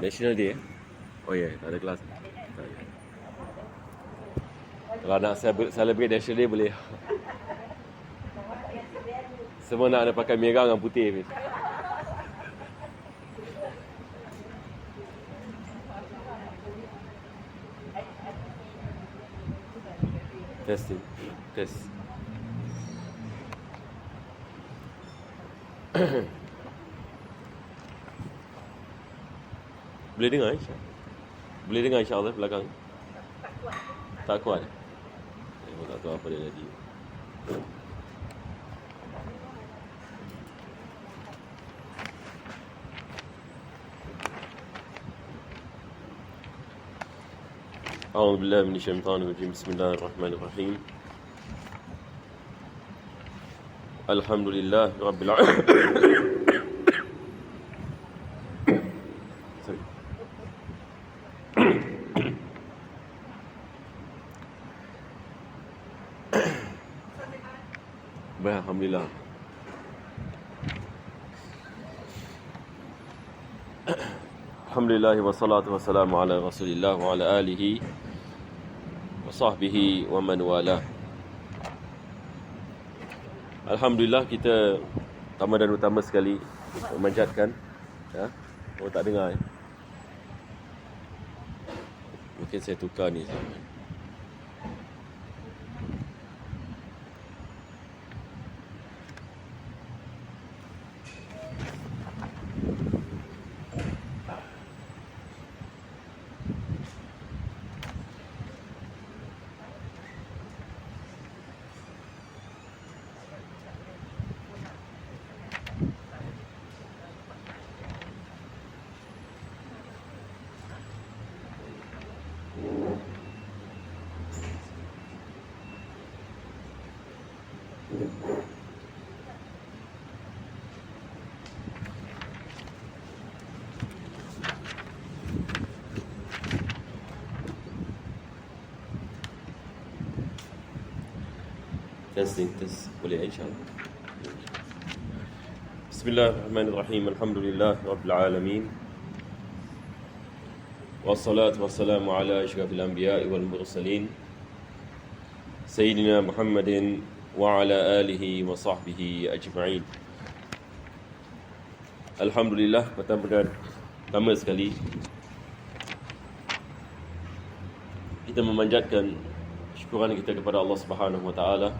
National Day. Oh ya, tak ada kelas. Tak ada. Kalau nak celebrate National Day boleh. Semua nak ada pakai merah dengan putih. Testing. Test. Boleh dengar Aisyah? Boleh dengar insya-Allah belakang? Tak kuat. Saya tak tahu apa dia jadi. أعوذ بالله من الشيطان الرجيم بسم الله الرحمن الرحيم الحمد لله رب العالمين Alhamdulillah. Alhamdulillah wassalatu wassalamu ala Rasulillah wa ala alihi wa sahbihi wa man wala. Alhamdulillah, kita pertama dan utama sekali memanjatkan, ya. Oh, tak dengar. Mungkin saya tukar ni. Testing, boleh insyaAllah. Bismillahirrahmanirrahim. Alhamdulillah Rabbil Alamin. Wassalatu wassalamu ala asyrafil anbiya'i wal mursalin Sayyidina Muhammadin wa ala alihi wa sahbihi ajma'in. Alhamdulillah, pertama sekali kita memanjatkan syukuran kita kepada Allah Subhanahu wa taala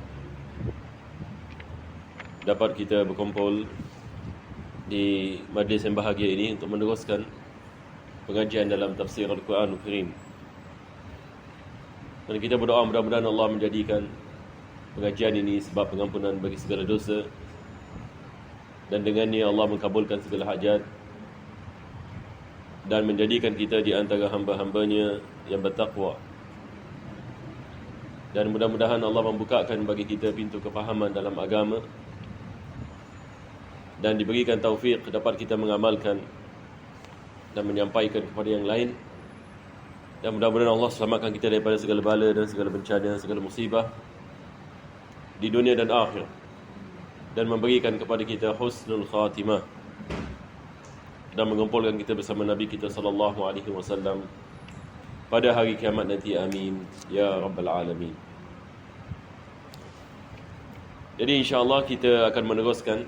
dapat kita berkumpul di majlis yang bahagia ini untuk meneruskan pengajian dalam tafsir Al-Quranul Karim. Dan kita berdoa mudah-mudahan Allah menjadikan pengajian ini sebab pengampunan bagi segala dosa, dan dengannya Allah mengkabulkan segala hajat dan menjadikan kita di antara hamba-hambanya yang bertakwa. Dan mudah-mudahan Allah membukakan bagi kita pintu kefahaman dalam agama dan diberikan taufik dapat kita mengamalkan dan menyampaikan kepada yang lain. Dan mudah-mudahan Allah selamatkan kita daripada segala bala dan segala bencana, segala musibah di dunia dan akhir, dan memberikan kepada kita husnul khatimah dan mengumpulkan kita bersama Nabi kita sallallahu alaihi wasallam pada hari kiamat nanti. Amin ya rabbal alamin. Jadi insya-Allah kita akan meneruskan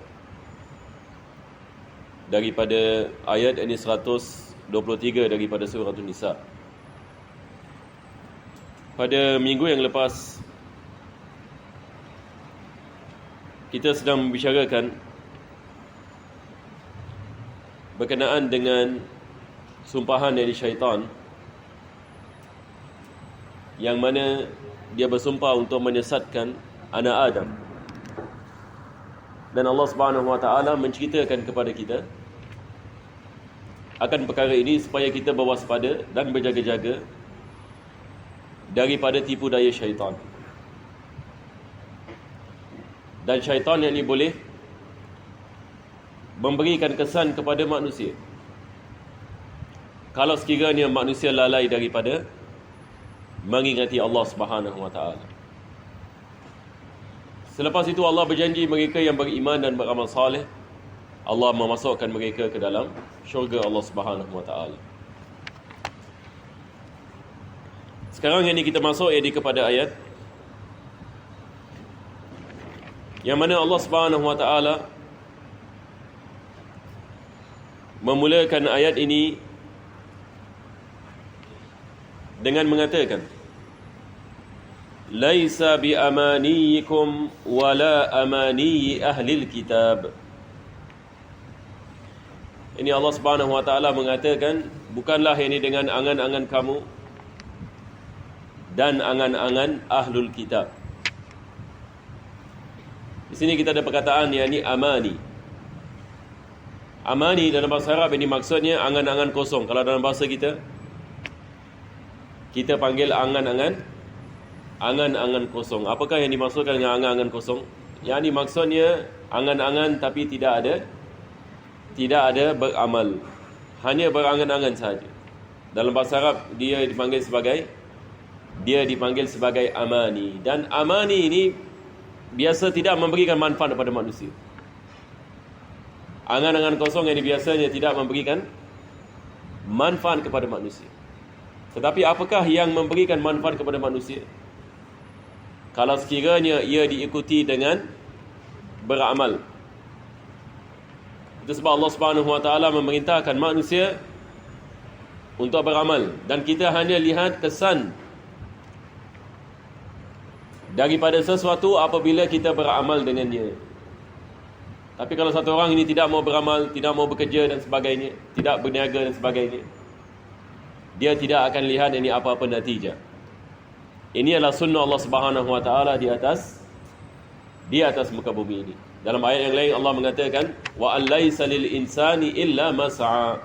daripada ayat ini 123 daripada surah An-Nisa. Pada minggu yang lepas kita sedang membicarakan berkenaan dengan sumpahan dari syaitan, yang mana dia bersumpah untuk menyesatkan anak Adam. Dan Allah Subhanahu wa taala menceritakan kepada kita akan perkara ini supaya kita berwaspada dan berjaga-jaga daripada tipu daya syaitan. Dan syaitan yang ini boleh memberikan kesan kepada manusia kalau sekiranya manusia lalai daripada mengingati Allah Subhanahu wa taala. Selepas itu Allah berjanji mereka yang beriman dan beramal saleh, Allah memasukkan mereka ke dalam syurga Allah Subhanahu wa taala. Sekarang ini kita masuk kepada ayat yang mana Allah Subhanahu wa taala memulakan ayat ini dengan mengatakan, laisa bi amaniyikum wala amaniyi ahlil kitab. Ini Allah Subhanahu wa taala mengatakan, bukanlah ini dengan angan-angan kamu dan angan-angan ahlul kitab. Di sini kita ada perkataan yakni amani. Amani dalam bahasa Arab ini maksudnya angan-angan kosong. Kalau dalam bahasa kita panggil angan-angan kosong. Apakah yang dimaksudkan dengan angan-angan kosong? Yang ini maksudnya angan-angan tapi tidak ada beramal. Hanya berangan-angan saja. Dalam bahasa Arab dia dipanggil sebagai amani. Dan amani ini biasa tidak memberikan manfaat kepada manusia. Angan-angan kosong ini biasanya tidak memberikan manfaat kepada manusia. Tetapi apakah yang memberikan manfaat kepada manusia? Kalau sekiranya ia diikuti dengan beramal. Itu sebab Allah Subhanahu wa taala memerintahkan manusia untuk beramal, dan kita hanya lihat kesan daripada sesuatu apabila kita beramal dengannya. Tapi kalau satu orang ini tidak mau beramal, tidak mau bekerja dan sebagainya, tidak berniaga dan sebagainya, dia tidak akan lihat ini apa-apa natijah. Ini adalah sunnah Allah Subhanahu wa taala di atas muka bumi ini. Dalam ayat yang lain Allah mengatakan, wa alaysa lil insani illa ma sa'a.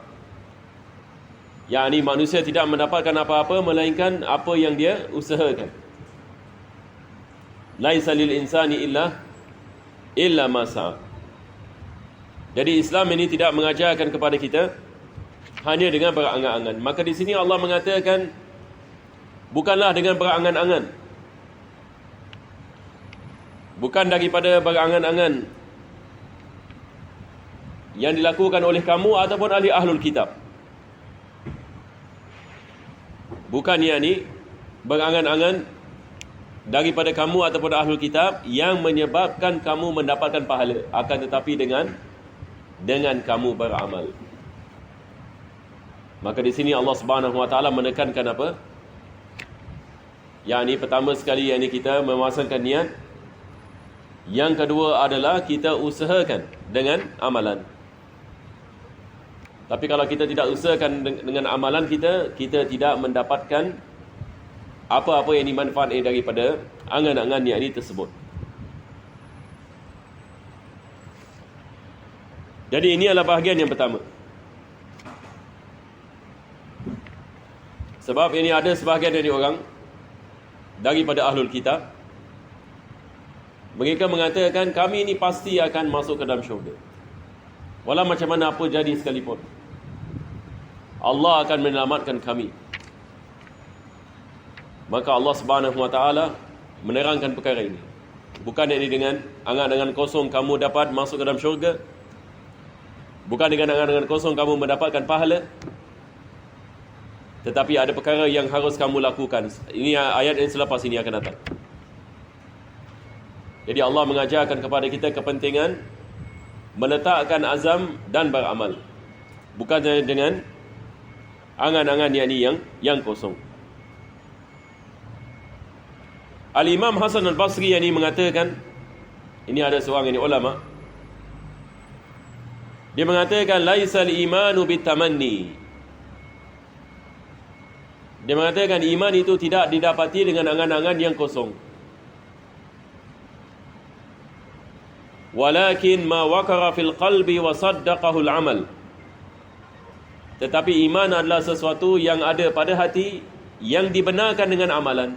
yakni manusia tidak mendapatkan apa-apa melainkan apa yang dia usahakan. Laisa lil insani illa ma sa'a. Jadi Islam ini tidak mengajarkan kepada kita hanya dengan berangan-angan. Maka di sini Allah mengatakan bukanlah dengan berangan-angan. Bukan daripada berangan-angan yang dilakukan oleh kamu ataupun ahli ahlul kitab. Bukan yakni berangan-angan daripada kamu ataupun ahlul kitab yang menyebabkan kamu mendapatkan pahala, akan tetapi dengan kamu beramal. Maka di sini Allah Subhanahu wa taala menekankan apa? Yang ini pertama sekali yakni kita memasangkan niat. Yang kedua adalah kita usahakan dengan amalan. Tapi kalau kita tidak usahakan dengan amalan kita tidak mendapatkan apa-apa yang dimanfaatkan daripada angan-angan yang ini tersebut. Jadi ini adalah bahagian yang pertama. Sebab ini ada sebahagian dari orang daripada ahlul kitab, mereka mengatakan kami ini pasti akan masuk ke dalam syurga. Walau macam mana apa jadi sekalipun, Allah akan menyelamatkan kami. Maka Allah Subhanahu wa taala menerangkan perkara ini. Bukan ini dengan angan-angan kosong kamu dapat masuk ke dalam syurga. Bukan dengan angan-angan kosong kamu mendapatkan pahala. Tetapi ada perkara yang harus kamu lakukan. Ini ayat yang selepas ini akan datang. Jadi Allah mengajarkan kepada kita kepentingan meletakkan azam dan beramal. Bukan dengan angan-angan yang kosong. Al-Imam Hasan Al-Basri yang ini mengatakan, ini ada seorang ini ulama, dia mengatakan laisal imanu bitamanni. Dia mengatakan iman itu tidak didapati dengan angan-angan yang kosong. Walakin ma waqara fil qalbi wa saddaqahu al-amal. Tetapi iman adalah sesuatu yang ada pada hati yang dibenarkan dengan amalan.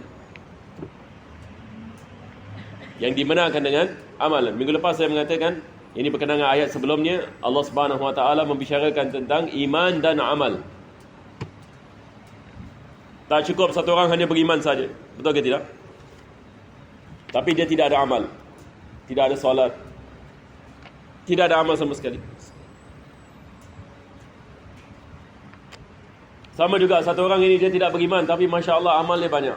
Yang dibenarkan dengan amalan. Minggu lepas saya mengatakan, ini berkenaan dengan ayat sebelumnya, Allah Subhanahu wa taala membicarakan tentang iman dan amal. Tak cukup satu orang hanya beriman saja. Betul ke tidak? Tapi dia tidak ada amal. Tidak ada solat. Tidak ada amal sama sekali. Sama juga satu orang ini dia tidak beriman, tapi Masya Allah amal dia banyak,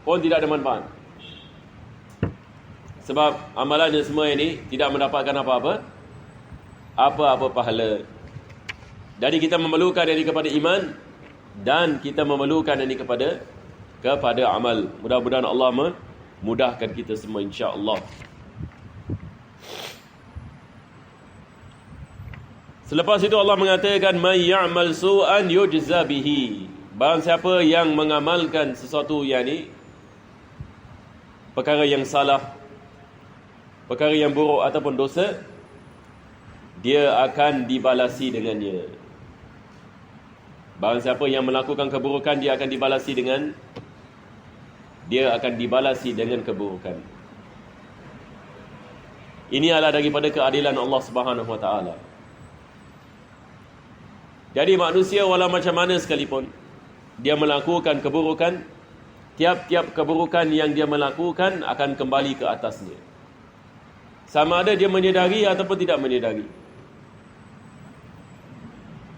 pun tidak ada manfaat. Sebab amalannya semua ini tidak mendapatkan apa-apa pahala. Jadi kita memerlukan ini kepada iman, dan kita memerlukan ini kepada amal. Mudah-mudahan Allah memudahkan kita semua, insya-Allah. Selepas itu Allah mengatakan, may ya'mal su'an yujza bihi. Barang siapa yang mengamalkan sesuatu yakni perkara yang salah, perkara yang buruk ataupun dosa, dia akan dibalasi dengannya. Barang siapa yang melakukan keburukan, dia akan dibalasi dengan keburukan. Ini adalah daripada keadilan Allah Subhanahu wa taala. Jadi manusia walau macam mana sekalipun dia melakukan keburukan, tiap-tiap keburukan yang dia melakukan akan kembali ke atasnya. Sama ada dia menyedari ataupun tidak menyedari.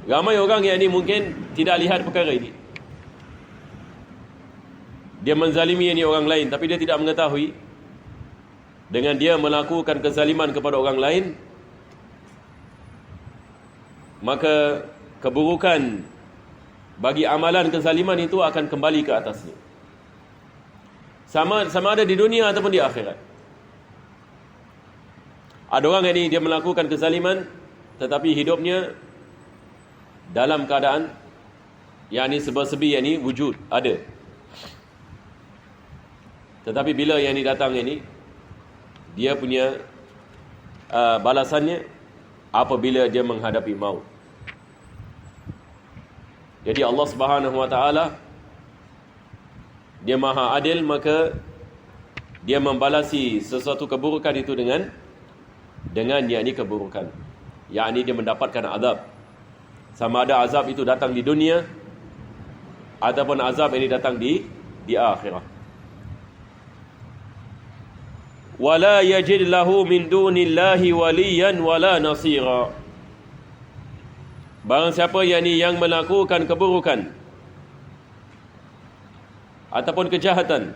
Ramai orang yang ini mungkin tidak lihat perkara ini. Dia menzalimi ini orang lain, tapi dia tidak mengetahui. Dengan dia melakukan kezaliman kepada orang lain, maka keburukan bagi amalan kezaliman itu akan kembali ke atasnya. Sama ada di dunia ataupun di akhirat. Ada orang ini dia melakukan kezaliman, tetapi hidupnya dalam keadaan yakni serba-serbi yakni wujud, ada. Tetapi bila yang ini datang ini, dia punya balasannya apabila dia menghadapi maut. Jadi Allah Subhanahu wa taala dia Maha Adil, maka dia membalasi sesuatu keburukan itu dengan yakni keburukan. Yakni dia mendapatkan azab. Sama ada azab itu datang di dunia ataupun azab ini datang di akhirat. Wala yajid lahu min dunillahi waliyan wala nasira. Barang siapa yang melakukan keburukan ataupun kejahatan,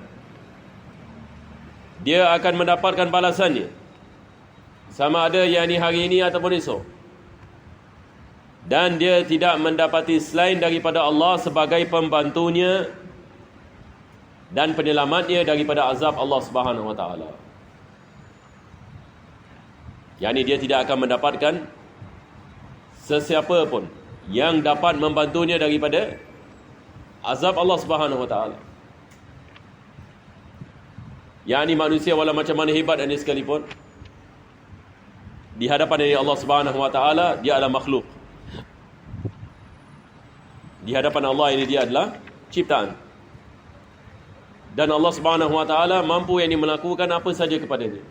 dia akan mendapatkan balasannya, sama ada yakni hari ini ataupun esok. Dan dia tidak mendapati selain daripada Allah sebagai pembantunya dan penyelamatnya daripada azab Allah Subhanahu wa taala. yakni dia tidak akan mendapatkan sesiapa pun yang dapat membantunya daripada azab Allah Subhanahu wa taala. Yakni manusia walau macam mana hebat ini sekalipun, di hadapan dari Allah Subhanahu wa taala dia adalah makhluk. Di hadapan Allah ini dia adalah ciptaan. Dan Allah Subhanahu wa taala mampu yang melakukan apa saja kepadanya.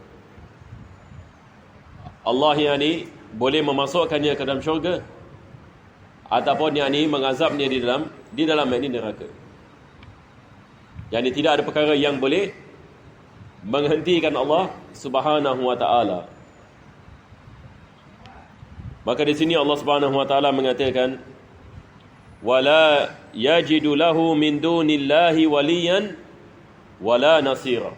Allah yang ini boleh memasukkannya ke dalam syurga ataupun yang ini mengazabnya di dalam ini neraka. Yang ini tidak ada perkara yang boleh menghentikan Allah Subhanahu wa taala. Maka di sini Allah Subhanahu wa taala mengatakan wala yajidu lahu min dunillahi waliyan wala nasira.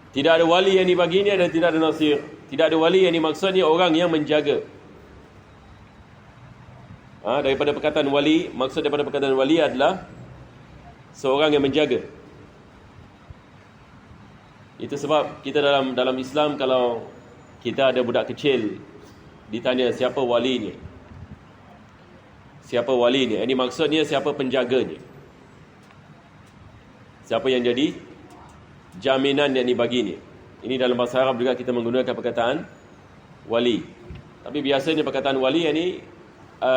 Tidak ada wali yang dibaginya dan tidak ada nasir. Tidak ada wali yang dimaksudnya orang yang menjaga. Daripada perkataan wali, maksud daripada perkataan wali adalah seorang yang menjaga. Itu sebab kita dalam Islam, kalau kita ada budak kecil ditanya siapa walinya, siapa walinya, ini maksudnya siapa penjaganya, siapa yang jadi jaminan yang dibaginya. Ini dalam bahasa Arab juga kita menggunakan perkataan wali. Tapi biasanya perkataan wali ini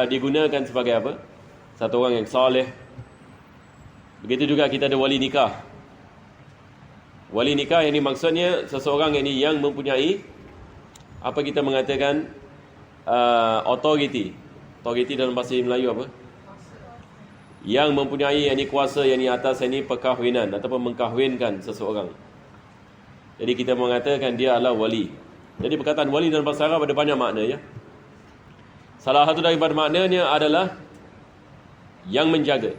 digunakan sebagai apa? Satu orang yang soleh. Begitu juga kita ada wali nikah. Wali nikah ini maksudnya seseorang yang mempunyai apa kita mengatakan authority. Authority dalam bahasa Melayu apa? Yang mempunyai kuasa yang atas perkahwinan ataupun mengkahwinkan seseorang. Jadi kita mengatakan dia adalah wali. Jadi perkataan wali dalam bahasa Arab ada banyak makna ya. Salah satu daripada maknanya adalah yang menjaga.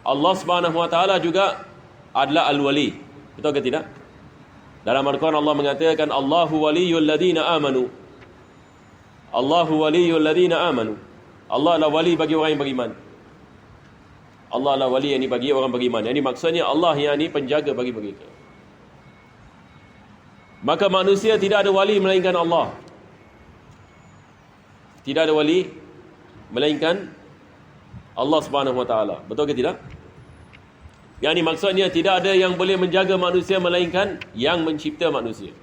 Allah Subhanahu wa taala juga adalah al-wali. Betul ke tidak? Dalam Al-Quran Allah mengatakan Allahu waliyul ladina amanu. Allahu waliyul ladina amanu. Allah adalah wali bagi orang yang beriman. Allah adalah wali yang bagi orang beriman. Yang ini maksudnya Allah yang ini penjaga bagi mereka. Maka manusia tidak ada wali melainkan Allah. Tidak ada wali melainkan Allah Subhanahu wa taala. Betul ke tidak? Yang ini maksudnya tidak ada yang boleh menjaga manusia melainkan yang mencipta manusia.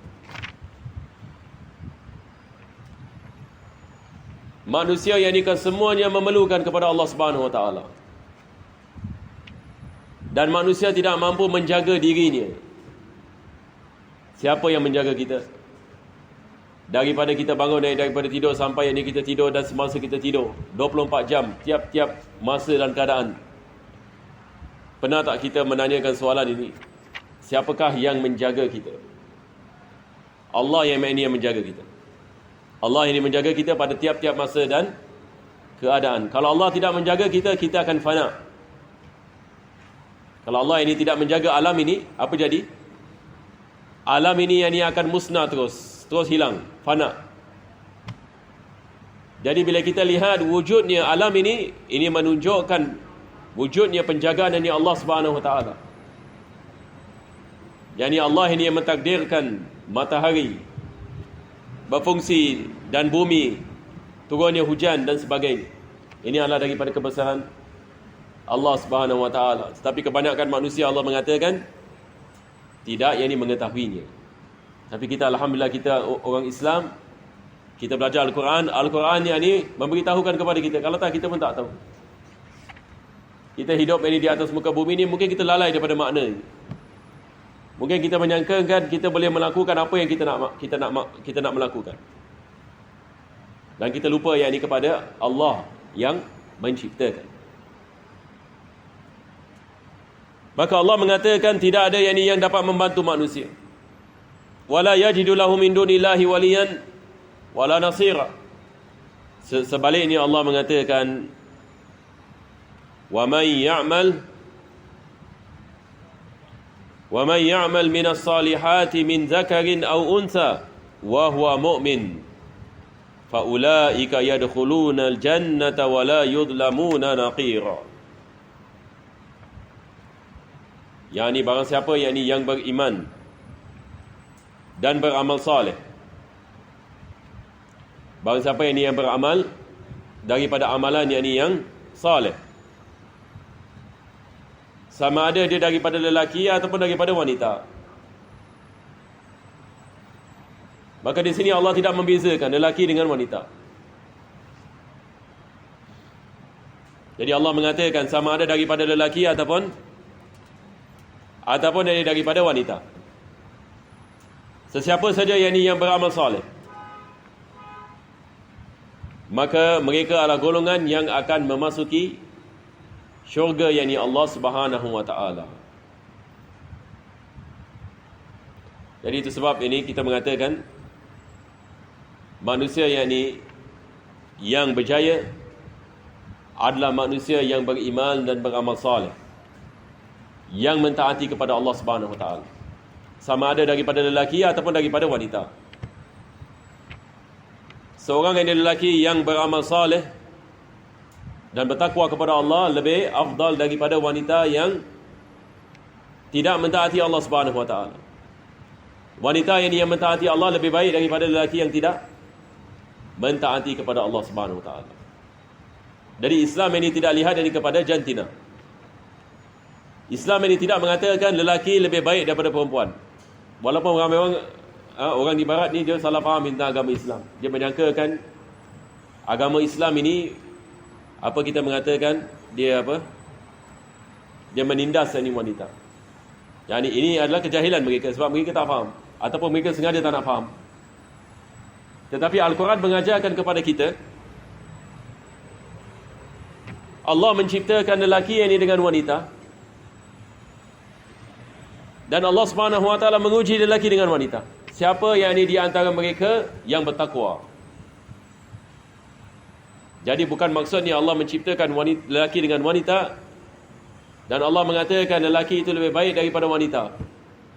Manusia yang ini kan semuanya memerlukan kepada Allah Subhanahu wa taala. Dan manusia tidak mampu menjaga dirinya. Siapa yang menjaga kita? Daripada kita bangun daripada tidur sampai ini kita tidur dan semasa kita tidur 24 jam tiap-tiap masa dan keadaan. Pernah tak kita menanyakan soalan ini? Siapakah yang menjaga kita? Allah yang menjaga kita. Allah yang menjaga kita pada tiap-tiap masa dan keadaan. Kalau Allah tidak menjaga kita, kita akan fana. Kalau Allah ini tidak menjaga alam ini, apa jadi? Alam ini yang akan musnah terus hilang, fana. Jadi bila kita lihat wujudnya alam ini menunjukkan wujudnya penjagaan dari Allah Subhanahu wa taala. Yani Allah ini yang mentakdirkan matahari berfungsi dan bumi, turunnya hujan dan sebagainya. Ini adalah daripada kebesaran Allah Subhanahu wa taala. Tetapi kebanyakan manusia Allah mengatakan tidak, yang ini mengetahuinya. Tapi kita alhamdulillah kita orang Islam, kita belajar Al-Quran. Al-Quran yang ini memberitahukan kepada kita. Kalau tak, kita pun tak tahu. Kita hidup ini di atas muka bumi ini, mungkin kita lalai daripada makna ini. Mungkin kita menyangkakan kita boleh melakukan apa yang kita nak melakukan. Dan kita lupa yang ini kepada Allah yang menciptakan. Maka Allah mengatakan tidak ada yang dapat membantu manusia. Wala yajidu lahu min dunillahi waliyan wala nasira. Sebaliknya Allah mengatakan وَمَنْ يَعْمَلْ مِنَ الصَّالِحَاتِ مِنْ ذَكَرٍ أَوْ أُنْثَى وَهُوَ مُؤْمِنٌ فَأُولَئِكَ يَدْخُلُونَ الْجَنَّةَ وَلَا يُظْلَمُونَ نَقِيرًا. Yani barang siapa yang beriman dan beramal saleh. Barang siapa yang beramal daripada amalan yang saleh. Sama ada dia daripada lelaki ataupun daripada wanita. Maka di sini Allah tidak membezakan lelaki dengan wanita. Jadi Allah mengatakan sama ada daripada lelaki ataupun daripada wanita. Sesiapa saja yang beramal soleh, maka mereka adalah golongan yang akan memasuki syurga yakni Allah Subhanahu wa taala. Jadi itu sebab ini kita mengatakan manusia yang berjaya adalah manusia yang beriman dan beramal saleh, yang mentaati kepada Allah Subhanahu wa taala. Sama ada daripada lelaki ataupun daripada wanita. Seorang yang lelaki yang beramal saleh dan bertakwa kepada Allah lebih afdal daripada wanita yang tidak mentaati Allah Subhanahu wa taala. Wanita yang mentaati Allah lebih baik daripada lelaki yang tidak mentaati kepada Allah Subhanahu wa taala. Dari Islam ini tidak lihat ini kepada jantina. Islam ini tidak mengatakan lelaki lebih baik daripada perempuan. Walaupun orang di barat ni dia salah faham tentang agama Islam. Dia menyangkakan agama Islam ini kita mengatakan dia dia menindas wanita. Yani ini adalah kejahilan mereka sebab mereka tak faham ataupun mereka sengaja tak nak faham. Tetapi Al-Quran mengajarkan kepada kita Allah menciptakan lelaki ini dengan wanita, dan Allah Subhanahu wa taala menguji lelaki dengan wanita. Siapa yang ini di antara mereka yang bertakwa? Jadi bukan maksudnya Allah menciptakan lelaki dengan wanita dan Allah mengatakan lelaki itu lebih baik daripada wanita.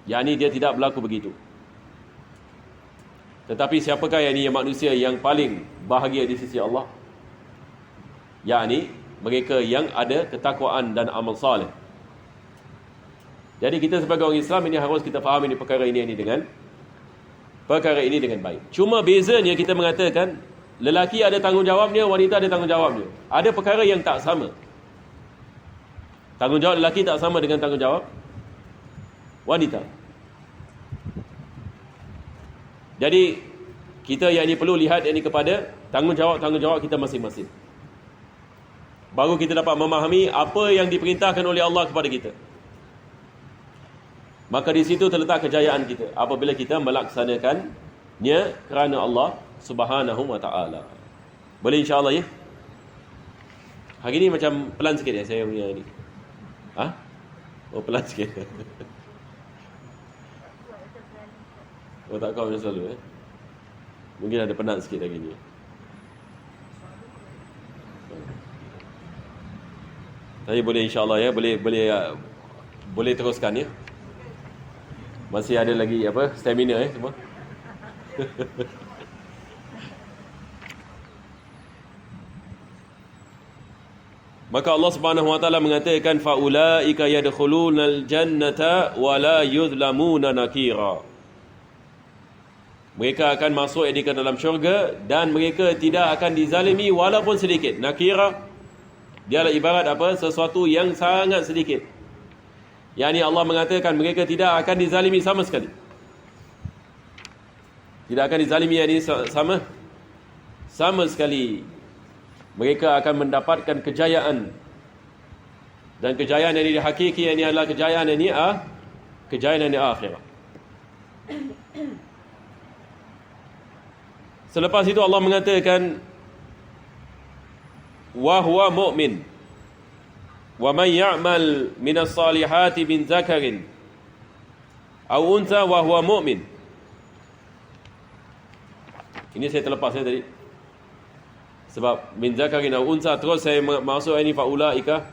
Yani dia tidak berlaku begitu. Tetapi siapakah yang manusia yang paling bahagia di sisi Allah? Yani mereka yang ada ketakwaan dan amal saleh. Jadi kita sebagai orang Islam ini harus kita faham perkara ini dengan baik. Cuma bezanya kita mengatakan lelaki ada tanggungjawabnya, wanita ada tanggungjawabnya. Ada perkara yang tak sama. Tanggungjawab lelaki tak sama dengan tanggungjawab wanita. Jadi kita yang ini perlu lihat yang ini kepada tanggungjawab kita masing-masing. Baru kita dapat memahami apa yang diperintahkan oleh Allah kepada kita. Maka di situ terletak kejayaan kita apabila kita melaksanakannya kerana Allah Subhanahu wa ta'ala. Boleh insya-Allah ya? Hari ni macam pelan sikit ya saya punya ni. Oh pelan sikit. Oh tak kau macam selalu Mungkin ada penat sikit lagi ni. Tapi boleh insya-Allah ya, boleh teruskan ya. Masih ada lagi stamina semua. Maka Allah Subhanahu wa taala mengatakan faulaika yadkhulunal jannata wa la yuzlamuna nakira. Mereka akan masuk ke dalam syurga dan mereka tidak akan dizalimi walaupun sedikit. Nakira dia adalah ibarat sesuatu yang sangat sedikit. Yani Allah mengatakan mereka tidak akan dizalimi sama sekali. Tidak akan dizalimi sama sekali. Mereka akan mendapatkan kejayaan. Dan kejayaan yang hakiki ini adalah kejayaan yang akhirat. Selepas itu Allah mengatakan wa huwa mu'min wa man ya'mal minas salihati min zakarin aw untha wa huwa mu'min. Ini saya terlepas tadi. Sebab min zakarin aw untha terus saya masuk ini faulaika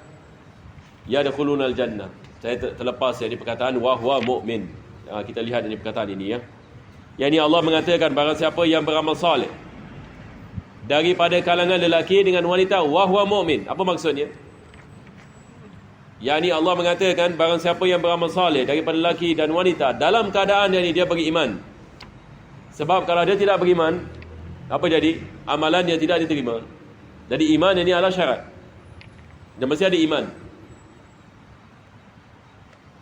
yadkhulunal jannah. Saya terlepas dari perkataan wa huwa mu'min. Kita lihat ini perkataan ini ya. Yani Allah mengatakan barang siapa yang beramal soleh daripada kalangan lelaki dengan wanita wa huwa mu'min. Apa maksudnya? Yani Allah mengatakan barang siapa yang beramal soleh daripada lelaki dan wanita dalam keadaan yang dia beriman. Sebab kalau dia tidak beriman, apa jadi? Amalan dia tidak diterima. Jadi iman ini adalah syarat. Dia mesti ada iman.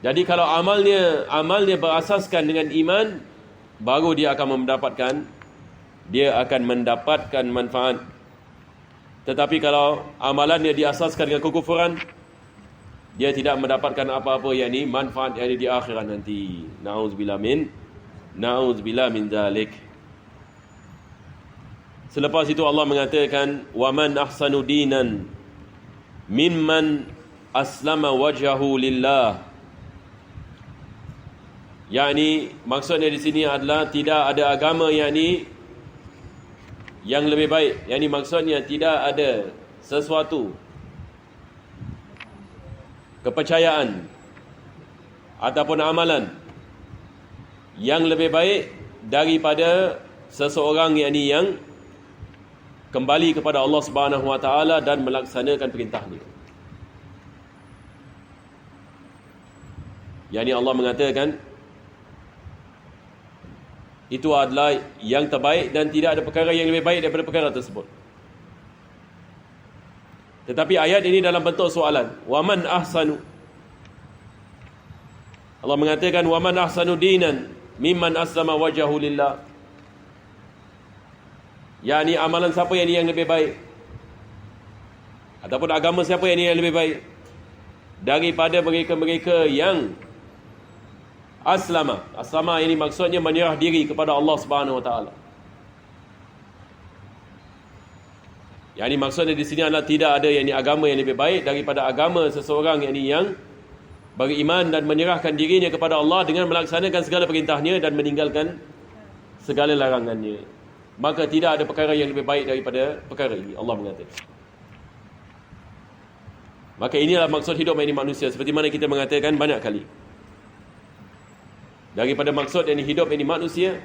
Jadi kalau amalnya berasaskan dengan iman, baru dia akan mendapatkan manfaat. Tetapi kalau amalannya diasaskan dengan kekufuran, dia tidak mendapatkan apa-apa yakni manfaat yang ada di akhirat nanti. Na'udzubillah min zalik. Selepas itu Allah mengatakan wa man ahsanu dinan mimman aslama wajhahu lillah. Yakni maksudnya di sini adalah tidak ada agama yang lebih baik. Yakni maksudnya tidak ada sesuatu kepercayaan ataupun amalan yang lebih baik daripada seseorang yang kembali kepada Allah Subhanahu wa taala dan melaksanakan perintahnya. Yani Allah mengatakan itu adalah yang terbaik dan tidak ada perkara yang lebih baik daripada perkara tersebut. Tetapi ayat ini dalam bentuk soalan. Wa man ahsanu. Allah mengatakan wa man ahsanu dinan mimman aslama wajhahu lillah. Yani amalan siapa yang lebih baik? Ataupun agama siapa yang lebih baik daripada mereka-mereka yang Aslama ini maksudnya menyerah diri kepada Allah Subhanahu wa taala. Yani maksudnya di sini adalah tidak ada agama yang lebih baik daripada agama seseorang yang beriman dan menyerahkan dirinya kepada Allah dengan melaksanakan segala perintahnya dan meninggalkan segala larangannya. maka tidak ada perkara yang lebih baik daripada perkara ini. Allah mengatakan. Maka inilah maksud hidup ini manusia, seperti mana kita mengatakan banyak kali. Daripada maksud yang hidup ini manusia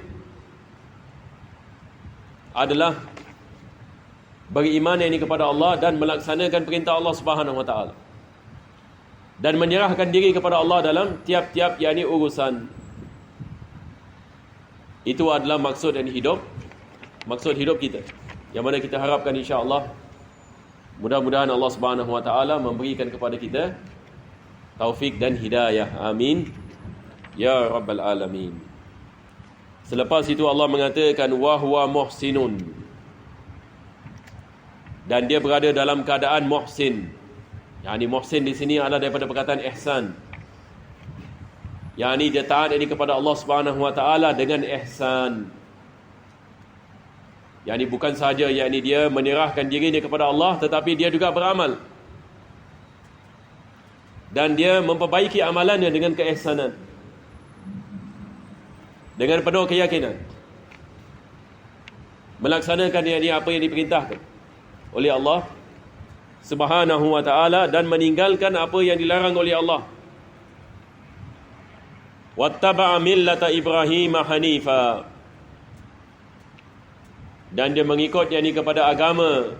adalah beriman ini kepada Allah dan melaksanakan perintah Allah Subhanahu Wa Taala, dan menyerahkan diri kepada Allah dalam tiap-tiap urusan. Itu adalah maksud yang hidup, maksud hidup kita, yang mana kita harapkan insya-Allah mudah-mudahan Allah Subhanahu Wa Taala memberikan kepada kita taufik dan hidayah. Amin ya rabbal alamin. Selepas itu Allah mengatakan wa huwa muhsinun, dan dia berada dalam keadaan muhsin. Yani muhsin di sini adalah daripada perkataan ihsan. Yani dia taat ini kepada Allah Subhanahu Wa Taala dengan ihsan. Yani bukan sahaja dia menyerahkan dirinya kepada Allah, tetapi dia juga beramal. Dan dia memperbaiki amalannya dengan keihsanan, dengan penuh keyakinan, melaksanakan apa yang diperintahkan oleh Allah Subhanahu Wa Taala dan meninggalkan apa yang dilarang oleh Allah. Wattaba'a millata Ibrahim hanifa, dan dia mengikut kepada agama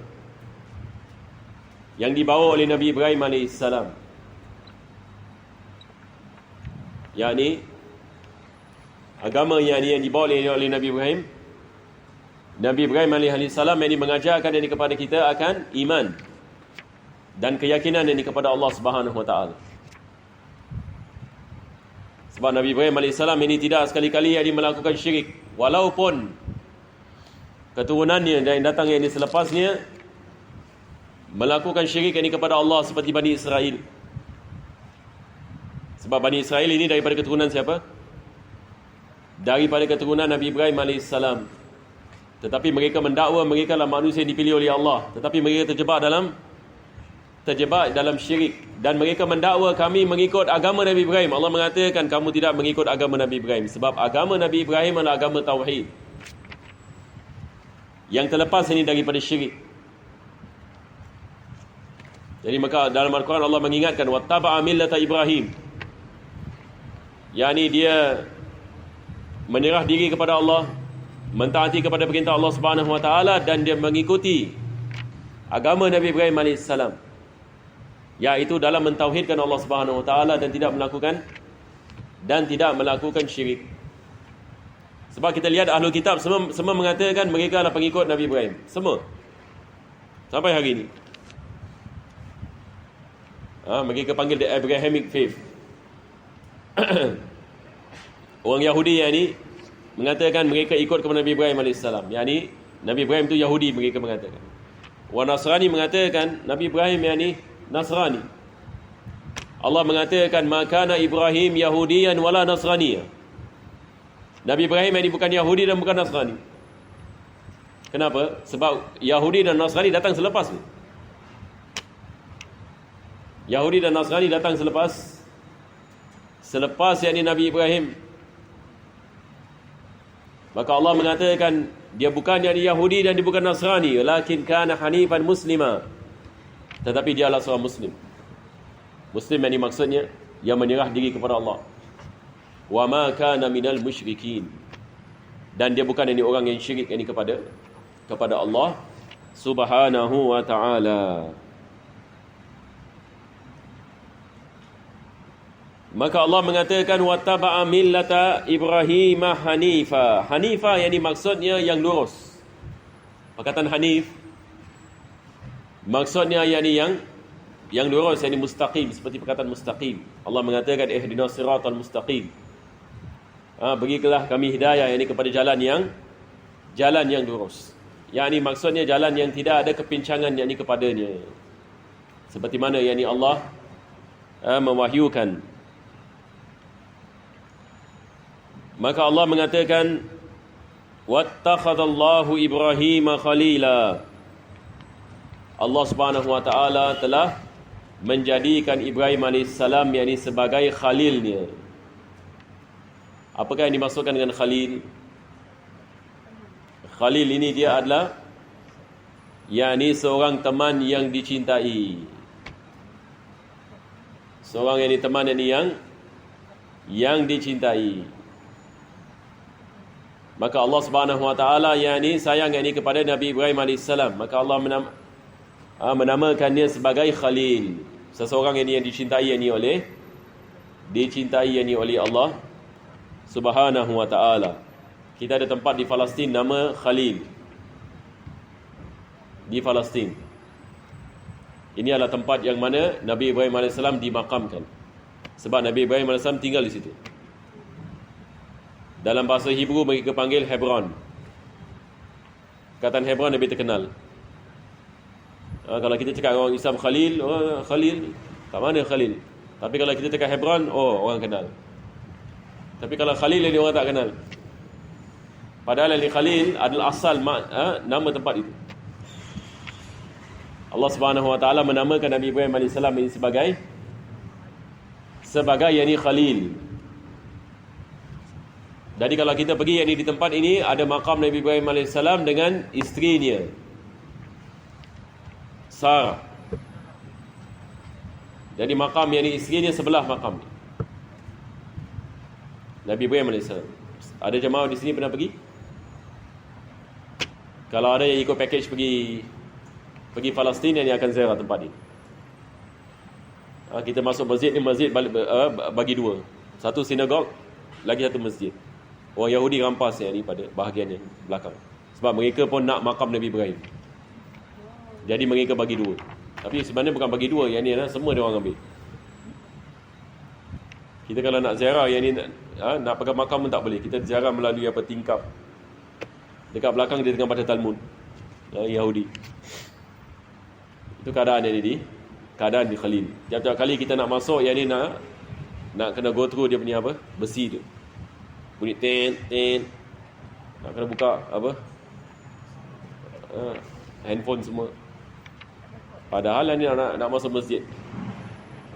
yang dibawa oleh Nabi Ibrahim AS. Agama yang dibawa oleh Nabi Ibrahim. Nabi Ibrahim AS mengajarkan kepada kita akan iman dan keyakinan kepada Allah Subhanahu Wa Taala. Sebab Nabi Ibrahim AS tidak sekali-kali melakukan syirik, walaupun keturunannya dan datang selepasnya melakukan syirik kepada Allah seperti Bani Israel. Sebab Bani Israel ini daripada keturunan siapa? Daripada keturunan Nabi Ibrahim AS. Tetapi mereka mendakwa mereka adalah manusia yang dipilih oleh Allah, tetapi mereka terjebak dalam syirik, dan mereka mendakwa kami mengikut agama Nabi Ibrahim. Allah mengatakan kamu tidak mengikut agama Nabi Ibrahim, sebab agama Nabi Ibrahim adalah agama tauhid yang terlepas daripada syirik. Jadi maka dalam Al-Quran Allah mengingatkan wattaba'a millata Ibrahim, yakni dia menyerah diri kepada Allah, mentaati kepada perintah Allah Subhanahu Wa Taala, dan dia mengikuti agama Nabi Ibrahim AS, iaitu dalam mentauhidkan Allah Subhanahu Wa Taala dan tidak melakukan syirik. Sebab kita lihat Ahlul Kitab semua mengatakan mereka adalah pengikut Nabi Ibrahim, semua sampai hari ini. Mereka panggil the Abrahamic faith. Orang Yahudi mengatakan mereka ikut kepada Nabi Ibrahim AS. Yani Nabi Ibrahim itu Yahudi, mereka mengatakan. Wa Nasrani mengatakan Nabi Ibrahim Nasrani. Allah mengatakan makana Ibrahim Yahudiyan wala Nasraniya. Nabi Ibrahim bukan Yahudi dan bukan Nasrani. Kenapa? Sebab Yahudi dan Nasrani datang selepas ni. Yahudi dan Nasrani datang selepas Nabi Ibrahim. Maka Allah mengatakan dia bukan Yahudi dan dia bukan Nasrani, lakin kana hanifan muslima, tetapi dia adalah seorang Muslim. Muslim maksudnya yang menyerah diri kepada Allah. Wa ma kana minal musyrikin, dan dia bukan orang yang syirik kepada Allah Subhanahu Wa Taala. Maka Allah mengatakan wattaba'a millata Ibrahim hanifa. Hanifa maksudnya yang lurus. Perkataan hanif maksudnya yang lurus, mustaqim, seperti perkataan mustaqim. Allah mengatakan ihdinas siratal mustaqim. Berikanlah kami hidayah kepada jalan yang lurus. Maksudnya jalan yang tidak ada kepincangan kepadanya. Seperti mana Allah mewahyukan. Maka Allah mengatakan wattakhadallahu Ibrahim khalila. Allah Subhanahu Wa Taala telah menjadikan Ibrahim AS sebagai khalilnya. Apakah yang dimaksudkan dengan khalil? Khalil ini dia adalah seorang teman yang dicintai. Seorang teman yang dicintai. Maka Allah Subhanahu wa taala sayang kepada Nabi Ibrahim alaihissalam. Maka Allah menamakan dia sebagai Khalil. Seseorang yang dicintai oleh Allah Subhanahu wa taala. Kita ada tempat di Palestin nama Khalil. Di Palestin. Ini adalah tempat yang mana Nabi Ibrahim AS dimakamkan. Sebab Nabi Ibrahim AS tinggal di situ. Dalam bahasa Hebrew mereka panggil Hebron. Kataan Hebron lebih terkenal. Kalau kita cakap orang Islam Khalil, Khalil, kat mana Khalil? Tapi kalau kita cakap Hebron, orang kenal. Tapi kalau Khalil ini orang tak kenal. Padahal Khalil adalah asal nama tempat itu. Allah Subhanahu wa taala menamakan Nabi Ibrahim AS ini sebagai Khalil. Jadi kalau kita pergi di tempat ini ada makam Nabi Ibrahim AS dengan isterinya Sarah. Jadi makam isterinya sebelah makam Nabi Ibrahim AS. Ada jemaah di sini pernah pergi? Kalau ada yang ikut package pergi Palestin, yang akan ziarah tempat ini. Kita masuk masjid ni, masjid bagi dua. Satu sinagog, lagi satu masjid. Orang Yahudi rampas pada bahagian yang belakang. Sebab mereka pun nak makam Nabi Ibrahim. Jadi mereka bagi dua. Tapi sebenarnya bukan bagi dua, semua dia orang ambil. Kita kalau nak ziarah nak pegang makam pun tak boleh. Kita ziarah melalui tingkap. Dekat belakang dia tengah baca Talmud. Yahudi. Itu keadaan keadaan di Khalil. Tiap-tiap kali kita nak masuk nak kena go through dia punya besi tu. Bunyi ten. Nak kena buka handphone semua. Padahal nak masuk masjid.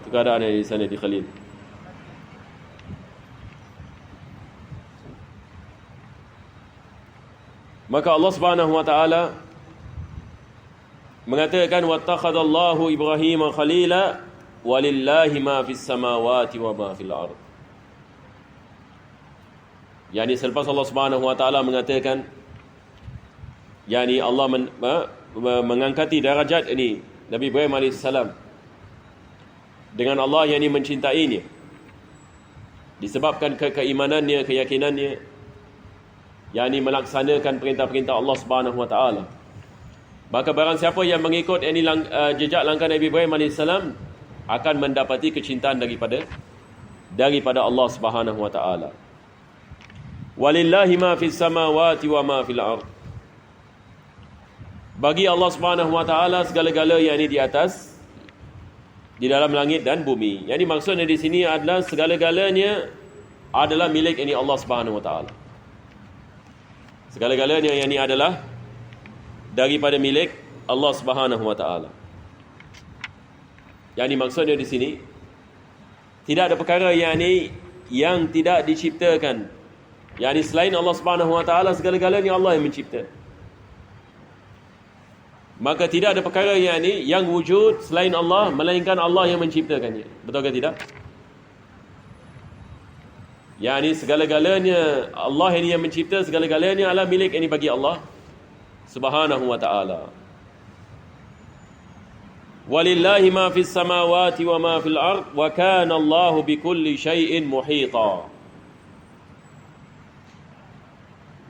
Itu keadaan di sana di Khalil. Maka Allah Subhanahu wa taala mengatakan wattakhadallahu Ibrahim khalila walillahi ma fis samawati wa ma fil ard. Selepas Allah Subhanahu wa taala mengatakan Allah mengangkati darajat Nabi Ibrahim AS dengan Allah mencintainya disebabkan keimanannya, keyakinannya melaksanakan perintah-perintah Allah Subhanahu wa taala. Maka barang siapa yang mengikut jejak langkah Nabi Ibrahim AS akan mendapati kecintaan daripada Allah Subhanahu wa taala. Walillahi ma fis samawati wa ma fil ard. Bagi Allah Subhanahu wa taala segala-gala yang di atas, di dalam langit dan bumi. Maksudnya di sini adalah segala-galanya adalah milik Allah Subhanahu wa taala. Segala-galanya yang ini adalah daripada milik Allah Subhanahu wa taala. Maksudnya di sini tidak ada perkara yang tidak diciptakan. Selain Allah Subhanahu wa taala, segala-galanya Allah yang mencipta. Maka tidak ada perkara yang wujud selain Allah, melainkan Allah yang menciptakannya. Betul ke tidak? Segala-galanya Allah yang mencipta, segala-galanya adalah milik bagi Allah Subhanahu wa taala. Walillahi ma fis samawati wa ma fil ard wa kana Allahu bikulli syai'in muhita.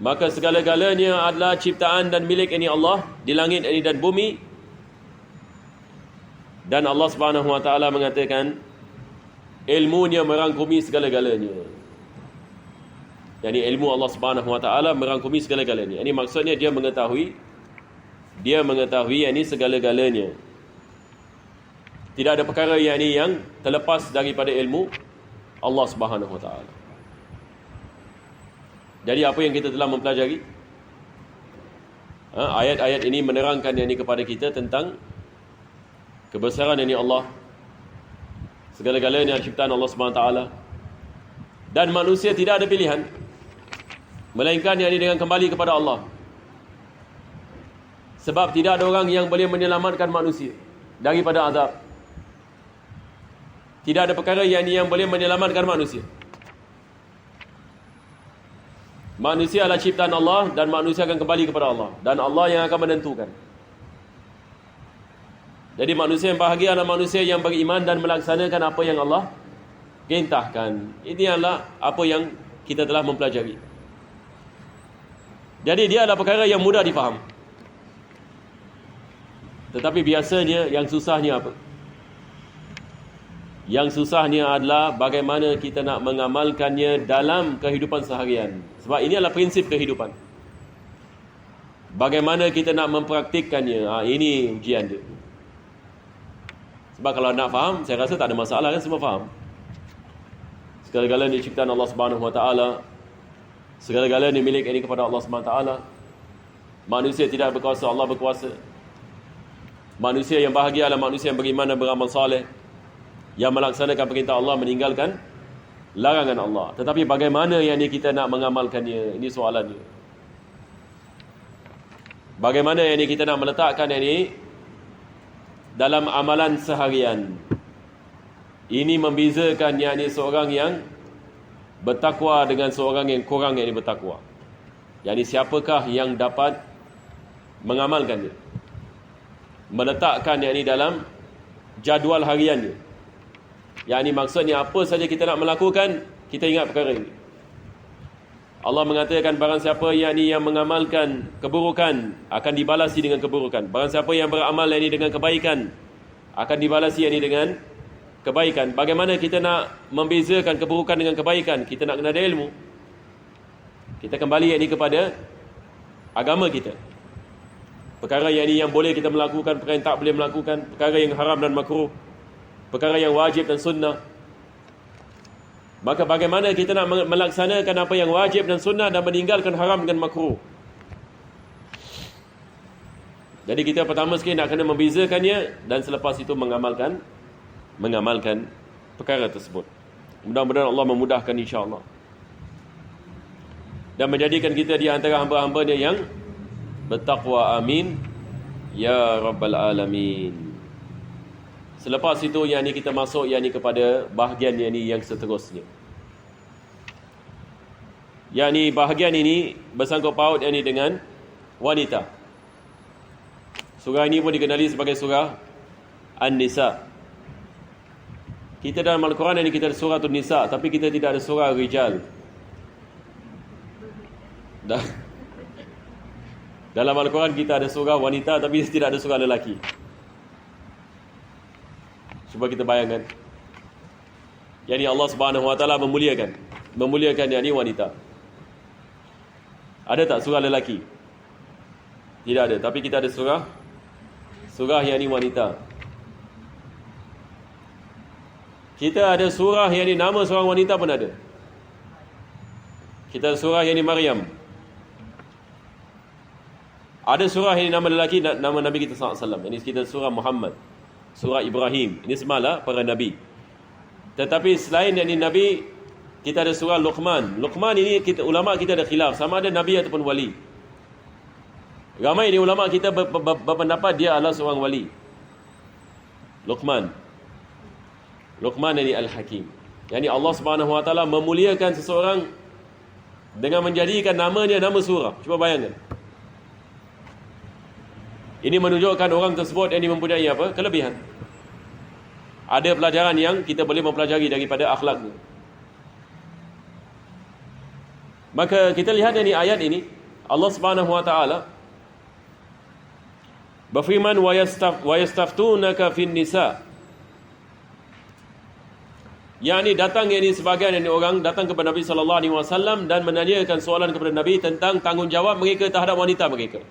Maka segala-galanya adalah ciptaan dan milik Allah di langit dan bumi. Dan Allah Subhanahu wa taala mengatakan ilmunya merangkumi segala-galanya. Ilmu Allah Subhanahu wa taala merangkumi segala-galanya. Ini maksudnya dia mengetahui segala-galanya. Tidak ada perkara yang terlepas daripada ilmu Allah Subhanahu wa taala. Jadi apa yang kita telah mempelajari, ayat-ayat ini menerangkan kepada kita tentang kebesaran Allah, segala-galanya ciptaan Allah Subhanahu wa taala. Dan manusia tidak ada pilihan melainkan dengan kembali kepada Allah. Sebab tidak ada orang yang boleh menyelamatkan manusia daripada azab. Tidak ada perkara yang boleh menyelamatkan manusia. Manusia adalah ciptaan Allah dan manusia akan kembali kepada Allah. Dan Allah yang akan menentukan. Jadi manusia yang bahagia adalah manusia yang beriman dan melaksanakan apa yang Allah perintahkan. Ini adalah apa yang kita telah mempelajari. Jadi dia adalah perkara yang mudah difaham. Tetapi biasanya yang susahnya apa? Yang susahnya adalah bagaimana kita nak mengamalkannya dalam kehidupan seharian. Sebab ini adalah prinsip kehidupan. Bagaimana kita nak mempraktikkannya, ini ujian dia. Sebab kalau nak faham, saya rasa tak ada masalah kan, semua faham. Segala-galanya diciptakan Allah Subhanahu Wa Taala. Segala-galanya milik ini kepada Allah Subhanahu Wa Taala. Manusia tidak berkuasa, Allah berkuasa. Manusia yang bahagia adalah manusia yang beriman dan beramal soleh, yang melaksanakan perintah Allah, meninggalkan larangan Allah. Tetapi bagaimana yang kita nak mengamalkannya, ini soalannya. Bagaimana yang kita nak meletakkan ini dalam amalan seharian. Ini membezakan seorang yang bertakwa dengan seorang yang kurang bertakwa. Siapakah yang dapat mengamalkannya, meletakkan dalam jadual hariannya. Maksudnya apa saja kita nak melakukan, kita ingat perkara ini. Allah mengatakan barang siapa yang mengamalkan keburukan akan dibalasi dengan keburukan. Barang siapa yang beramal dengan kebaikan akan dibalasi dengan kebaikan. Bagaimana kita nak membezakan keburukan dengan kebaikan? Kita nak kena ada ilmu. Kita kembali kepada agama kita. Perkara yang boleh kita melakukan, perkara yang tak boleh melakukan, perkara yang haram dan makruh, perkara yang wajib dan sunnah. Maka bagaimana kita nak melaksanakan apa yang wajib dan sunnah dan meninggalkan haram dan makruh. Jadi kita pertama sekali nak kena membezakannya dan selepas itu mengamalkan perkara tersebut. Mudah-mudahan Allah memudahkan insya-Allah. Dan menjadikan kita di antara hamba-hamba-Nya yang bertakwa. Amin ya rabbal alamin. Selepas itu kita masuk kepada bahagian yang seterusnya. Bahagian ini bersangkut paut dengan wanita. Surah ini pun dikenali sebagai surah An-Nisa. Kita dalam Al-Quran kita ada surah An-Nisa, tapi kita tidak ada surah Rijal. Dalam Al-Quran kita ada surah wanita, tapi tidak ada surah lelaki. Cuba kita bayangkan. Allah Subhanahu Wa Taala memuliakan wanita. Ada tak surah lelaki? Tidak ada. Tapi kita ada surah wanita. Kita ada surah nama seorang wanita pun ada. Kita ada surah Maryam. Ada surah nama lelaki, nama Nabi kita SAW. Kita surah Muhammad, surah Ibrahim. Ini semalah para Nabi. Tetapi selain Nabi, kita ada surah Luqman. Luqman ini ulama kita ada khilaf, sama ada Nabi ataupun wali. Ramai ulama kita berpendapat dia adalah seorang wali. Luqman Al-Hakim. Allah Subhanahu Wa Taala memuliakan seseorang dengan menjadikan namanya nama surah. Cuba bayangkan. Ini menunjukkan orang tersebut mempunyai kelebihan. Ada pelajaran yang kita boleh mempelajari daripada akhlaknya. Maka kita lihat ayat ini, Allah Subhanahu Wa Taala berfirman wa yastaftunaka fin nisa. Datang sebagian orang datang kepada Nabi sallallahu alaihi wasallam dan menanyakan soalan kepada Nabi tentang tanggungjawab mereka terhadap wanita mereka.